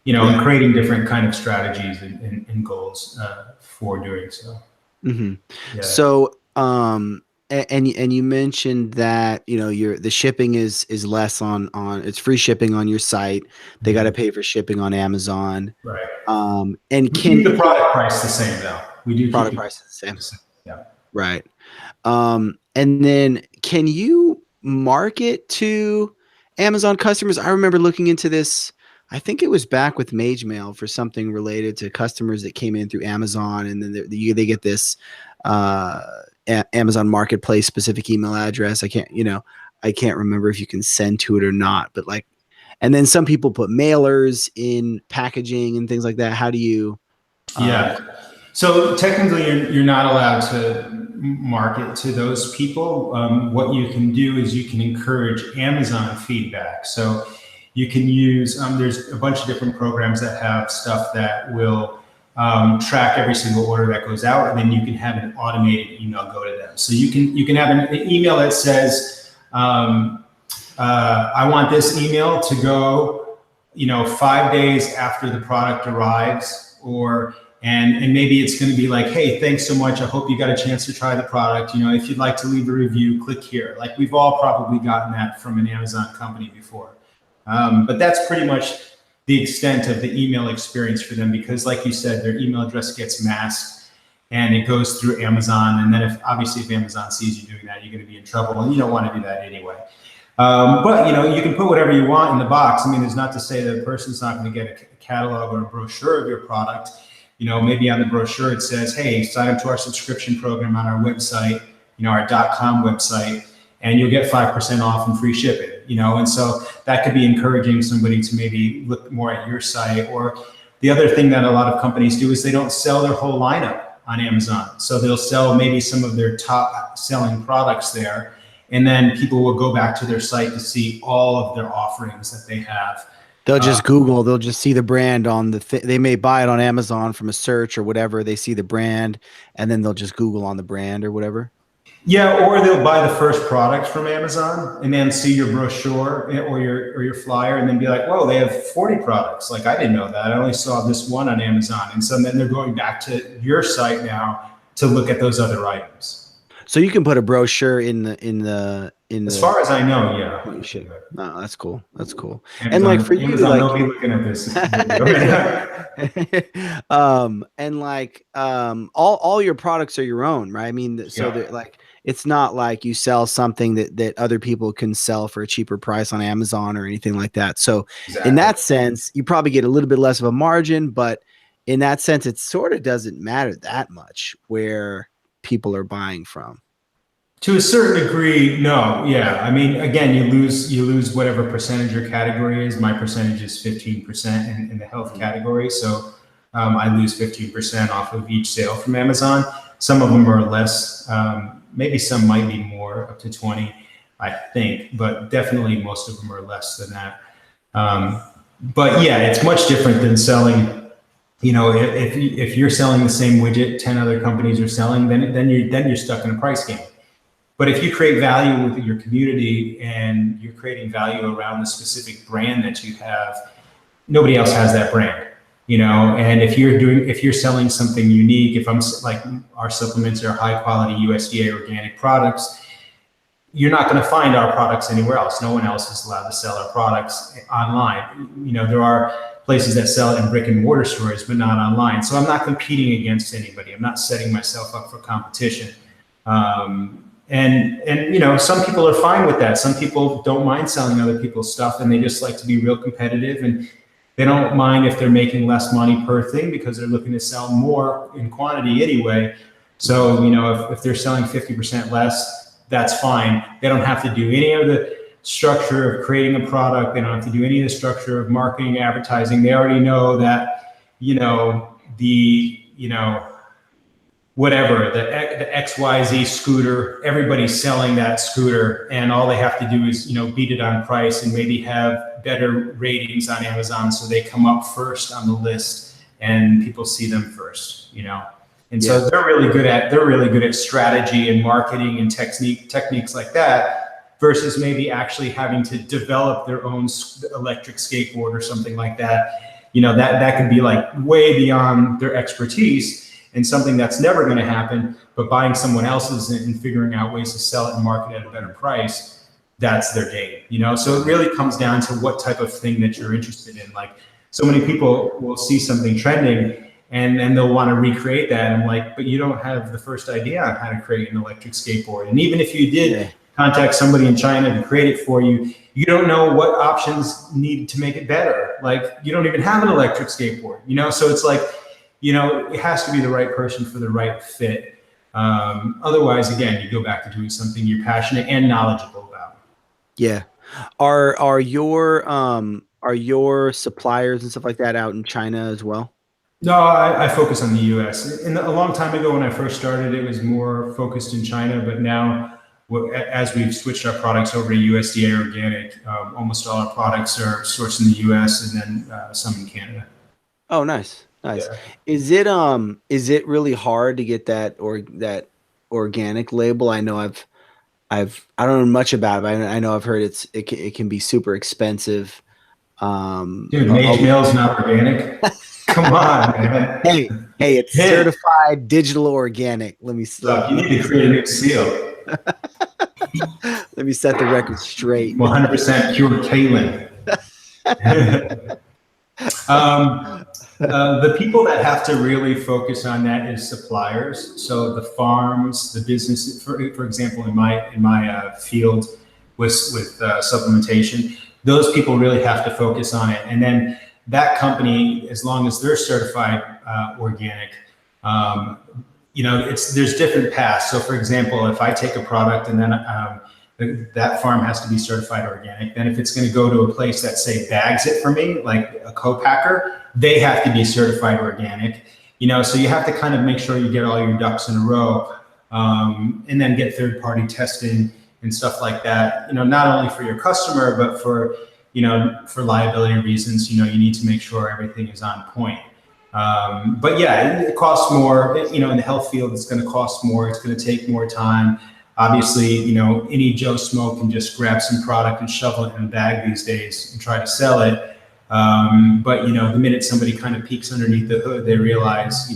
and creating different kind of strategies and goals for doing so. Mm-hmm. Yeah. So, and you mentioned that the shipping is less on it's free shipping on your site. They got to pay for shipping on Amazon. Right. And we keep the product price the same though. We do product price the same. Yeah. Right. And then can you market to Amazon customers? I remember looking into this. I think it was back with Mage Mail for something related to customers that came in through Amazon, and then they get this Amazon Marketplace specific email address. I can't remember if you can send to it or not, but and then some people put mailers in packaging and things like that. How do you? Yeah. So technically, you're not allowed to market to those people. What you can do is you can encourage Amazon feedback. So you can use, there's a bunch of different programs that have stuff that will track every single order that goes out, and then you can have an automated email go to them. So you can have an email that says, I want this email to go, 5 days after the product arrives, and maybe it's going to be like, hey, thanks so much. I hope you got a chance to try the product. If you'd like to leave a review, click here. Like, we've all probably gotten that from an Amazon company before. But that's pretty much the extent of the email experience for them, because like you said, their email address gets masked and it goes through Amazon. And then if Amazon sees you doing that, you're going to be in trouble, and you don't want to do that anyway. But you can put whatever you want in the box. There's not to say that a person's not going to get a catalog or a brochure of your product. Maybe on the brochure it says, hey, sign up to our subscription program on our website, our .com website, and you'll get 5% off and free shipping. and so that could be encouraging somebody to maybe look more at your site. Or the other thing that a lot of companies do is they don't sell their whole lineup on Amazon. So they'll sell maybe some of their top selling products there, and then people will go back to their site to see all of their offerings that they have. They'll just Google, they'll just see the brand on they may buy it on Amazon from a search or whatever. They see the brand and then they'll just Google on the brand or whatever. Yeah, or they'll buy the first product from Amazon and then see your brochure or your flyer and then be like, whoa, they have 40 products. Like, I didn't know that. I only saw this one on Amazon. And so then they're going back to your site now to look at those other items. So you can put a brochure in as far as I know, yeah. You should. No, that's cool. That's cool. Amazon, and like for you, Amazon, like, they'll be looking at this. and like all your products are your own, right? I mean, so they're like, it's not like you sell something that other people can sell for a cheaper price on Amazon or anything like that. So in that sense, you probably get a little bit less of a margin, but in that sense, it sort of doesn't matter that much where people are buying from. To a certain degree, no. Yeah. I mean, again, you lose whatever percentage your category is. My percentage is 15% in the health category. So I lose 15% off of each sale from Amazon. Some of them are less. Maybe some might be more, up to 20, I think. But definitely most of them are less than that. But yeah, it's much different than selling. If you're selling the same widget 10 other companies are selling, then you're stuck in a price game. But if you create value with your community and you're creating value around the specific brand that you have, nobody else has that brand, and if you're selling something unique, if I'm like, our supplements are high quality USDA organic products, you're not going to find our products anywhere else. No one else is allowed to sell our products online. There are places that sell it in brick and mortar stores, but not online. So I'm not competing against anybody. I'm not setting myself up for competition. And some people are fine with that. Some people don't mind selling other people's stuff, and they just like to be real competitive, and they don't mind if they're making less money per thing because they're looking to sell more in quantity anyway. So, if they're selling 50% less, that's fine. They don't have to do any of the structure of creating a product. They don't have to do any of the structure of marketing, advertising. They already know that, whatever, the XYZ scooter, everybody's selling that scooter, and all they have to do is, beat it on price and maybe have better ratings on Amazon, so they come up first on the list and people see them first, And so they're really good at strategy and marketing and techniques like that, versus maybe actually having to develop their own electric skateboard or something like that. That could be like way beyond their expertise, and something that's never going to happen. But buying someone else's and figuring out ways to sell it and market at a better price, that's their game. So it really comes down to what type of thing that you're interested in. Like, so many people will see something trending and then they'll want to recreate that. And I'm like, but you don't have the first idea on how to create an electric skateboard. And even if you did contact somebody in China to create it for you, you don't know what options need to make it better. Like, you don't even have an electric skateboard, So it's like, it has to be the right person for the right fit. Otherwise, again, you go back to doing something you're passionate and knowledgeable about. Yeah. Are your suppliers and stuff like that out in China as well? No, I focus on the U.S. And a long time ago when I first started, it was more focused in China. But now, as we've switched our products over to USDA organic, almost all our products are sourced in the U.S. and then some in Canada. Oh, nice. Nice. Yeah. Is it really hard to get that organic label? I know I don't know much about it, but I know I've heard it can be super expensive. Dude, Mage Mail's not organic. Come on, man. Hey, it's certified digital organic. Let me look. You need to create a new seal. Let me set the record straight. 100% pure kaolin. The people that have to really focus on that is suppliers. So the farms, the business, for example, in my field with supplementation, those people really have to focus on it. And then that company, as long as they're certified organic, there's different paths. So for example, if I take a product and then that farm has to be certified organic. Then if it's going to go to a place that say bags it for me, like a co-packer, they have to be certified organic. So you have to kind of make sure you get all your ducks in a row, and then get third-party testing and stuff like that. Not only for your customer, but for liability reasons. You need to make sure everything is on point. But yeah, it costs more. In the health field, it's going to cost more. It's going to take more time. Obviously, any Joe Schmo can just grab some product and shovel it in a bag these days and try to sell it. But the minute somebody kind of peeks underneath the hood, they realize,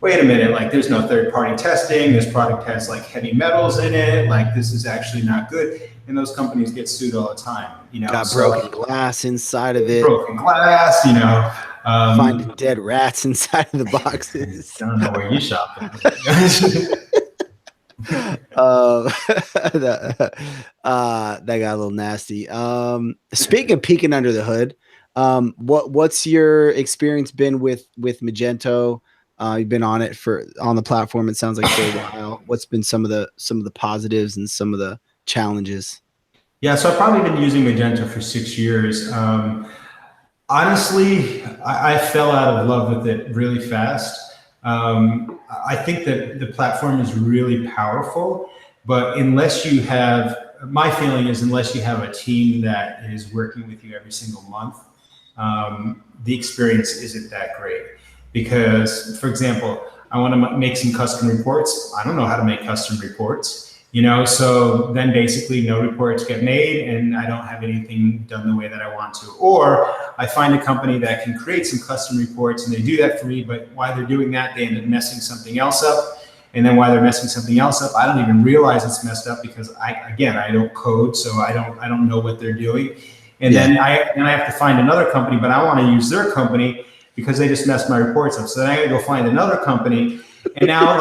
wait a minute, like there's no third-party testing. This product has like heavy metals in it. Like this is actually not good. And those companies get sued all the time. Got broken glass inside of it. Broken glass. Finding dead rats inside of the boxes. I don't know where you shop. That got a little nasty. Speaking of peeking under the hood, what's your experience been with Magento? You've been on the platform, it sounds like, for a while. What's been some of the positives and some of the challenges? Yeah, so I've probably been using Magento for 6 years. Honestly, I fell out of love with it really fast. I think that the platform is really powerful, but my feeling is unless you have a team that is working with you every single month, the experience isn't that great. Because, for example, I want to make some custom reports. I don't know how to make custom reports. So then basically no reports get made and I don't have anything done the way that I want to. Or I find a company that can create some custom reports and they do that for me, but while they're doing that, they end up messing something else up. And then while they're messing something else up, I don't even realize it's messed up because I don't code, so I don't know what they're doing. And then I have to find another company, but I want to use their company because they just messed my reports up. So then I gotta go find another company. And now,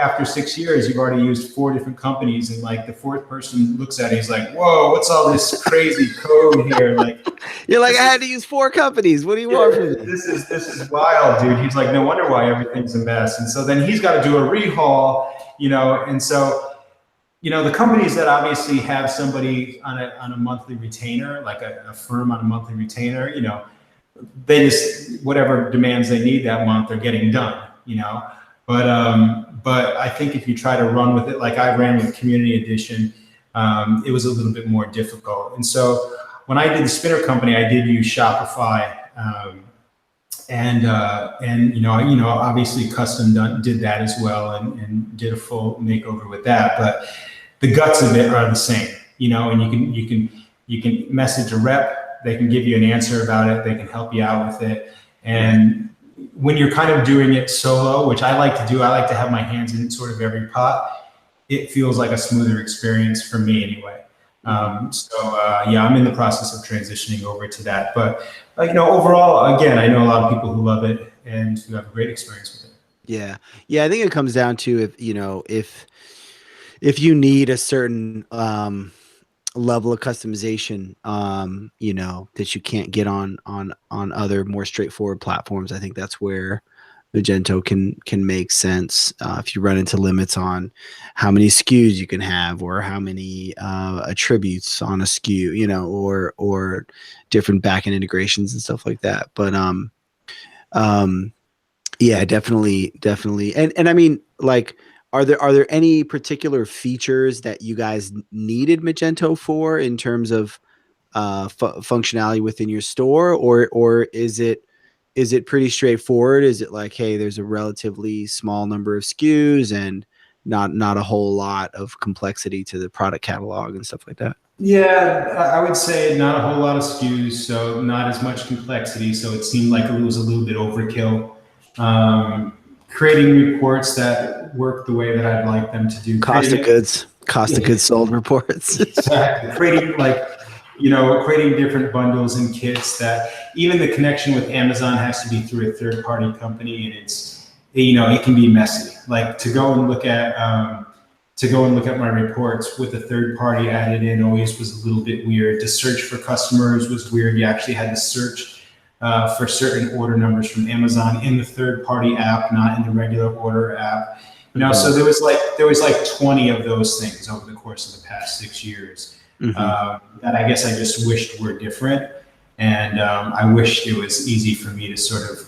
after 6 years, you've already used 4 different companies, and like the fourth person looks at it, he's like, "Whoa, what's all this crazy code here?" Like, you're like, "I had to use 4 companies. What do you want from me?" This is wild, dude. He's like, "No wonder why everything's a mess." And so then he's got to do a rehaul, and so the companies that obviously have somebody on a monthly retainer, like a firm on a monthly retainer, they just whatever demands they need that month, they're getting done, But I think if you try to run with it, like I ran with Community Edition, it was a little bit more difficult. And so when I did the spinner company, I did use Shopify, and obviously Custom did that as well, and did a full makeover with that. But the guts of it are the same, and you can message a rep. They can give you an answer about it. They can help you out with it. And when you're kind of doing it solo, which I like to do, I like to have my hands in sort of every pot. It feels like a smoother experience for me anyway. I'm in the process of transitioning over to that. But overall, again, I know a lot of people who love it and who have a great experience with it. Yeah. I think it comes down to if you need a certain level of customization, that you can't get on other more straightforward platforms. I think that's where Magento can make sense. If you run into limits on how many SKUs you can have, or how many attributes on a SKU, or different backend integrations and stuff like that. But yeah, definitely. And I mean, like, Are there any particular features that you guys needed Magento for in terms of functionality within your store, or is it pretty straightforward? Is it like, hey, there's a relatively small number of SKUs and not a whole lot of complexity to the product catalog and stuff like that? Yeah, I would say not a whole lot of SKUs, so not as much complexity. So it seemed like it was a little bit overkill. Creating reports that work the way that I'd like them to do. Cost of goods sold reports. Exactly. Creating different bundles and kits that even the connection with Amazon has to be through a third-party company, and it can be messy. Like to go and look at my reports with a third party added in always was a little bit weird. To search for customers was weird. You actually had to search for certain order numbers from Amazon in the third-party app, not in the regular order app. You know, so there was like 20 of those things over the course of the past 6 years that I guess I just wished were different, and I wished it was easy for me to sort of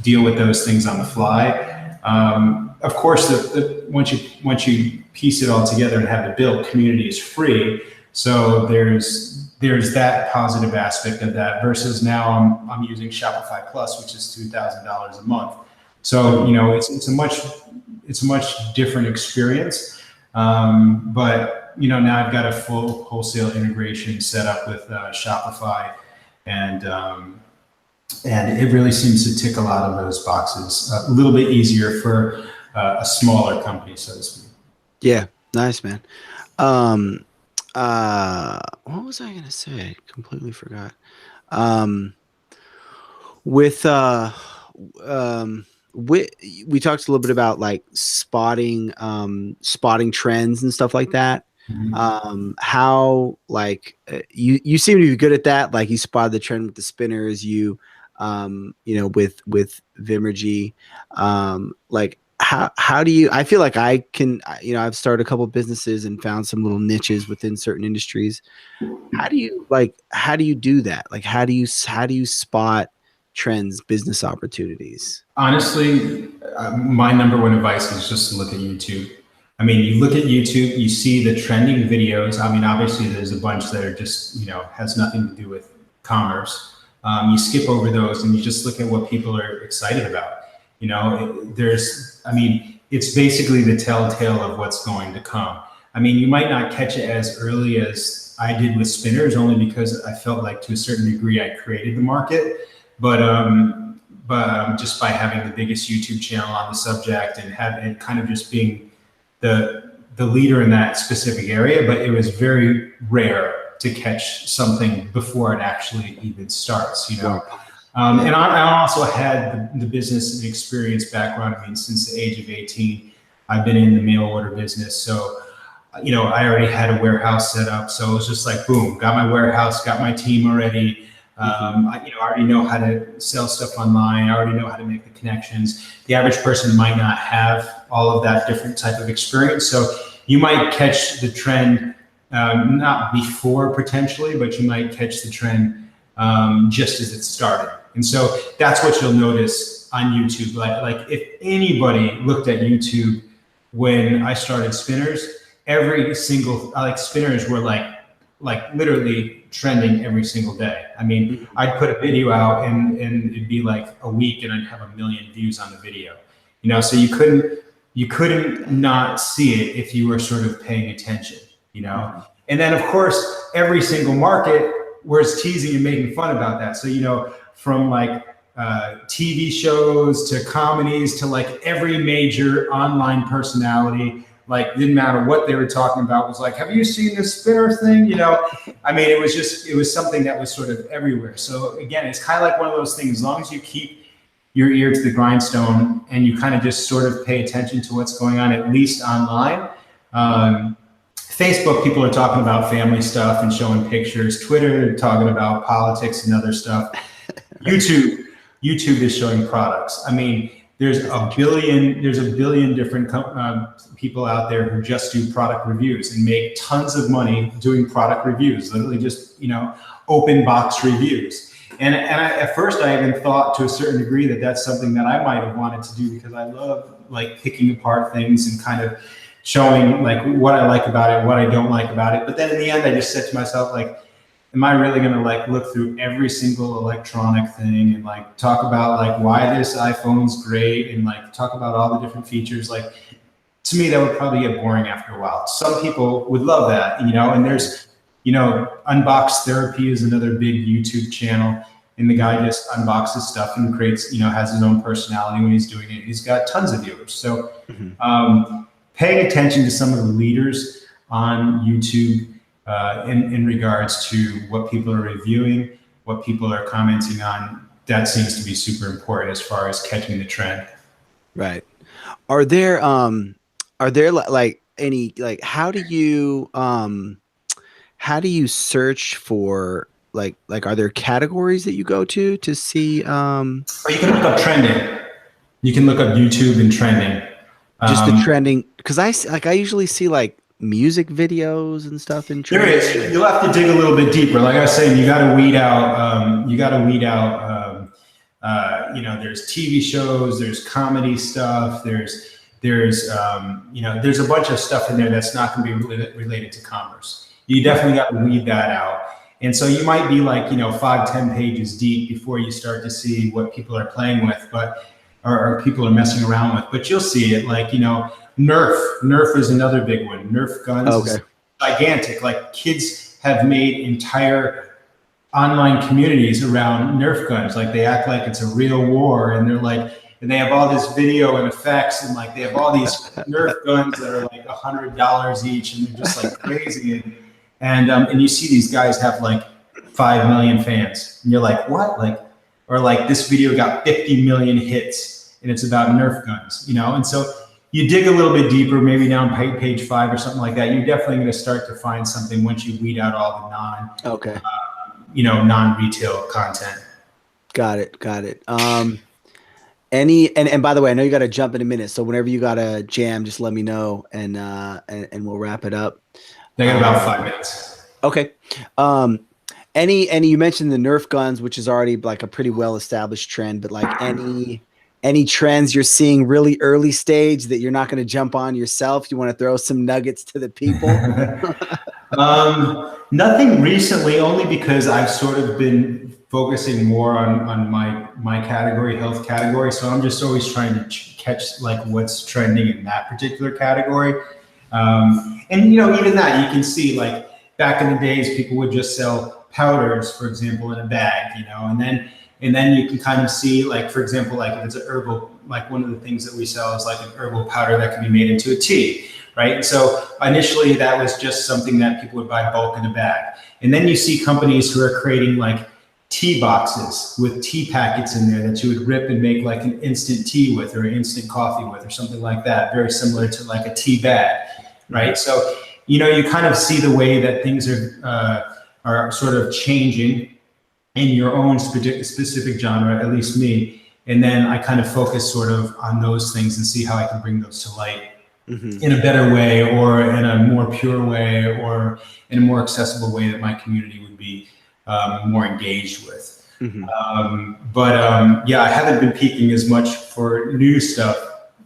deal with those things on the fly. Of course, once you piece it all together and have it built, community is free. So there's that positive aspect of that. Versus now I'm using Shopify Plus, which is $2,000 a month. So you know it's a much different experience. But you know now I've got a full wholesale integration set up with Shopify, and it really seems to tick a lot of those boxes. A little bit easier for a smaller company, so to speak. Yeah, nice, man. What was I gonna say? Completely forgot. With we talked a little bit about like spotting trends and stuff like that. How like you seem to be good at that. Like you spotted the trend with the spinners. You know, with Vimergy. Like how do you, I feel like I can, you know, I've started a couple of businesses and found some little niches within certain industries. How do you do that? Like how do you spot trends, business opportunities? Honestly, my number one advice is just to look at YouTube. I mean, you look at YouTube, you see the trending videos. I mean, obviously there's a bunch that are just, you know, has nothing to do with commerce. You skip over those and you just look at what people are excited about. You know, it's basically the telltale of what's going to come. I mean, you might not catch it as early as I did with spinners, only because I felt like to a certain degree I created the market. But just by having the biggest YouTube channel on the subject and kind of just being the leader in that specific area, but it was very rare to catch something before it actually even starts, you know. And I also had the business and experience background. I mean, since the age of 18, I've been in the mail order business. So, you know, I already had a warehouse set up. So it was just like, boom, got my warehouse, got my team already. I already know how to sell stuff online. I already know how to make the connections. The average person might not have all of that different type of experience. So you might catch the trend, not before potentially, but you might catch the trend just as it started. And so that's what you'll notice on YouTube. Like if anybody looked at YouTube when I started spinners, every single, like spinners were like literally trending every single day. I mean, I'd put a video out and it'd be like a week and I'd have 1 million views on the video, you know, so you couldn't not see it if you were sort of paying attention, you know? And then of course, every single market was teasing and making fun about that. So, you know, from like TV shows to comedies to like every major online personality, like didn't matter what they were talking about, was like, have you seen this spinner thing? You know, I mean, it was something that was sort of everywhere. So again, it's kind of like one of those things, as long as you keep your ear to the grindstone and you kind of just sort of pay attention to what's going on, at least online. Facebook, people are talking about family stuff and showing pictures. Twitter, talking about politics and other stuff. YouTube is showing products. I mean, there's a billion different people out there who just do product reviews and make tons of money doing product reviews, literally just, you know, open box reviews. And at first I even thought to a certain degree that that's something that I might have wanted to do, because I love like picking apart things and kind of showing like what I like about it, what I don't like about it. But then in the end, I just said to myself, like, am I really going to like look through every single electronic thing and like talk about like why this iPhone's great and like talk about all the different features? Like, to me, that would probably get boring after a while. Some people would love that, you know, and there's, you know, Unbox Therapy is another big YouTube channel. And the guy just unboxes stuff and creates, you know, has his own personality when he's doing it. He's got tons of viewers. So paying attention to some of the leaders on YouTube in regards to what people are reviewing, what people are commenting on, that seems to be super important as far as catching the trend. Right. Are there like any, like, how do you search for, like, are there categories that you go to see? Or you can look up trending. You can look up YouTube and trending. Just the trending, because I usually see like music videos and stuff in There trends. is. You'll have to dig a little bit deeper. Like I was saying, you got to weed out. You got to weed out. There's TV shows. There's comedy stuff. There's a bunch of stuff in there that's not going to be related to commerce. You definitely got to weed that out. And so you might be like 5-10 pages deep before you start to see what people are playing with, or people are messing around with. But you'll see it, like Nerf is another big one. Nerf guns is gigantic. Like kids have made entire online communities around Nerf guns. Like they act like it's a real war, and they have all this video and effects, and like they have all these Nerf guns that are like $100 each, and they're just like crazy. And you see these guys have like 5 million fans, and you're like, what? Or this video got 50 million hits, and it's about Nerf guns, and so you dig a little bit deeper, maybe down page 5 or something like that. You're definitely going to start to find something once you weed out all the non-retail content. Got it. And by the way, I know you got to jump in a minute, so whenever you got a jam, just let me know, and we'll wrap it up. They got about 5 minutes. Okay. And you mentioned the Nerf guns, which is already like a pretty well established trend, but like any trends you're seeing really early stage that you're not going to jump on yourself? You want to throw some nuggets to the people? Nothing recently, only because I've sort of been focusing more on my category, health category. So I'm just always trying to catch like what's trending in that particular category. And even that, you can see like back in the days, people would just sell powders, for example, in a bag, and then you can kind of see, like, for example, like if it's an herbal, like one of the things that we sell is like an herbal powder that can be made into a tea, right? And so initially that was just something that people would buy bulk in a bag. And then you see companies who are creating like tea boxes with tea packets in there that you would rip and make like an instant tea with, or an instant coffee with, or something like that, very similar to like a tea bag, right? So, you kind of see the way that things are sort of changing in your own specific genre, at least me. And then I kind of focus sort of on those things and see how I can bring those to light in a better way, or in a more pure way, or in a more accessible way that my community would be more engaged with. I haven't been peaking as much for new stuff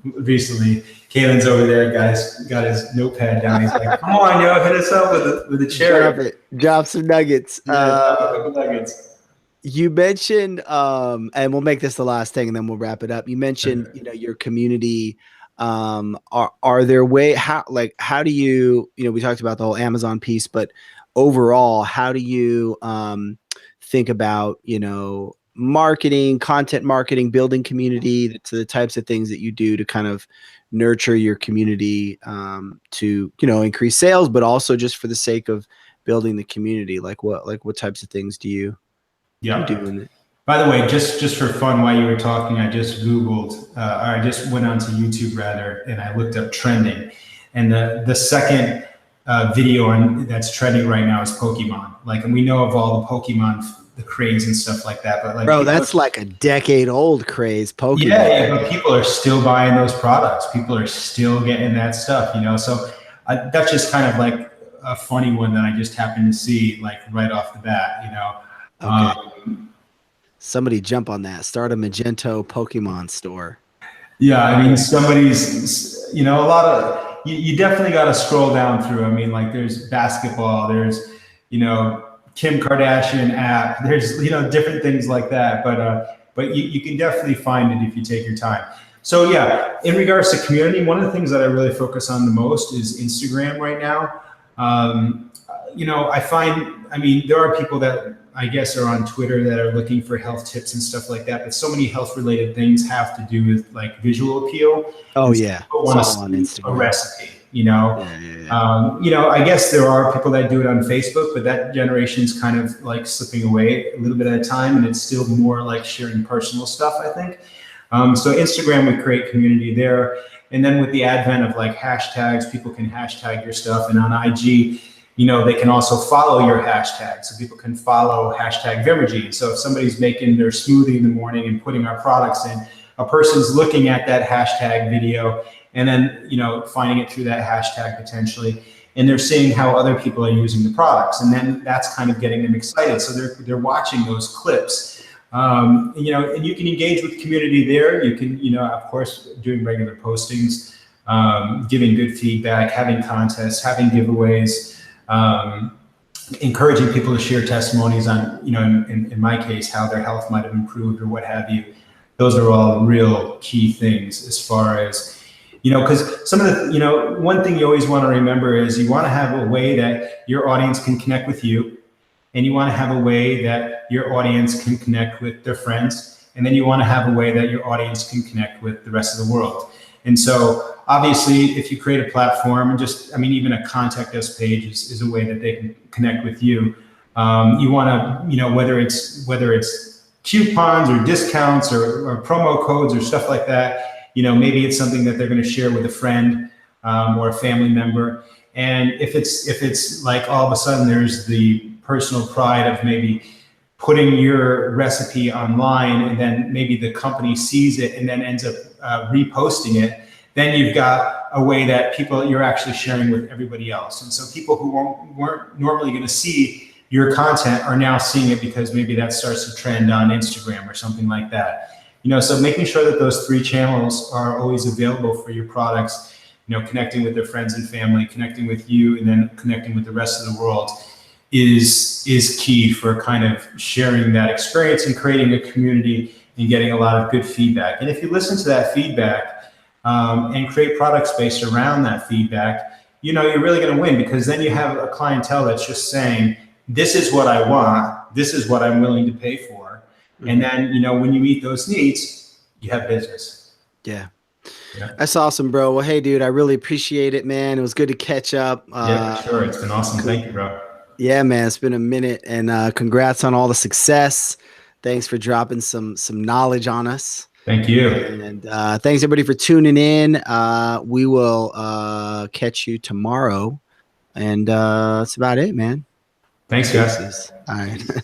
recently. Kalen's over there, guys, got his notepad down. He's like, come on, hit us up with a chair. Drop some nuggets. Nuggets. You mentioned, and we'll make this the last thing and then we'll wrap it up. You mentioned, your community. Are there how do you, we talked about the whole Amazon piece, but overall, how do you think about, marketing, content marketing, building community, to the types of things that you do to kind of nurture your community, to, increase sales, but also just for the sake of building the community? Like what types of things do you do? By the way, just for fun, while you were talking, I just Googled, or I just went onto YouTube rather, and I looked up trending. And the second video that's trending right now is Pokemon. Like, and we know of all the Pokemon, the craze and stuff like that. But like, bro, that's like a decade-old craze, Pokemon. Yeah, but people are still buying those products. People are still getting that stuff, So that's just kind of like a funny one that I just happened to see, like right off the bat, Okay. Somebody jump on that. Start a Magento Pokemon store. Yeah, I mean, somebody's, a lot of, you definitely got to scroll down through. I mean, like there's basketball, there's, Kim Kardashian app, there's, different things like that. But you can definitely find it if you take your time. So yeah, in regards to community, one of the things that I really focus on the most is Instagram right now. There are people that I guess are on Twitter that are looking for health tips and stuff like that, but so many health related things have to do with like visual appeal. Oh yeah. People want to see a recipe, I guess there are people that do it on Facebook, but that generation's kind of like slipping away a little bit at a time, and it's still more like sharing personal stuff, I think. So Instagram would create community there. And then with the advent of like hashtags, people can hashtag your stuff, and on IG, they can also follow your hashtag. So people can follow hashtag Vimergy. So if somebody's making their smoothie in the morning and putting our products in, a person's looking at that hashtag video and then, you know, finding it through that hashtag potentially. And they're seeing how other people are using the products, and then that's kind of getting them excited. So they're watching those clips, you know, and you can engage with the community there. You can, you know, of course, doing regular postings, giving good feedback, having contests, having giveaways, encouraging people to share testimonies on, you know, in my case, how their health might have improved or what have you. Those are all real key things as far as, you know, because some of the, you know, one thing you always want to remember is you want to have a way that your audience can connect with you, and you want to have a way that your audience can connect with their friends, and then you want to have a way that your audience can connect with the rest of the world. And so obviously, if you create a platform, and just, I mean, even a contact us page is a way that they can connect with you. You want to, you know, whether it's coupons or discounts or promo codes or stuff like that. You know, maybe it's something that they're going to share with a friend or a family member. And if it's like all of a sudden there's the personal pride of maybe putting your recipe online, and then maybe the company sees it and then ends up reposting it, then you've got a way that you're actually sharing with everybody else. And so people who weren't normally going to see your content are now seeing it, because maybe that starts to trend on Instagram or something like that. You know, so making sure that those 3 channels are always available for your products, you know, connecting with their friends and family, connecting with you, and then connecting with the rest of the world is key for kind of sharing that experience and creating a community and getting a lot of good feedback. And if you listen to that feedback and create products based around that feedback, you know, you're really going to win, because then you have a clientele that's just saying, this is what I want, this is what I'm willing to pay for. And then, you know, when you meet those needs, you have business. Yeah. That's awesome, bro. Well, hey, dude, I really appreciate it, man. It was good to catch up. Yeah, for sure. It's been awesome. Thank you, bro. Yeah, man. It's been a minute, and congrats on all the success. Thanks for dropping some knowledge on us. Thank you. And thanks, everybody, for tuning in. We will catch you tomorrow. And that's about it, man. Thanks, guys. All right.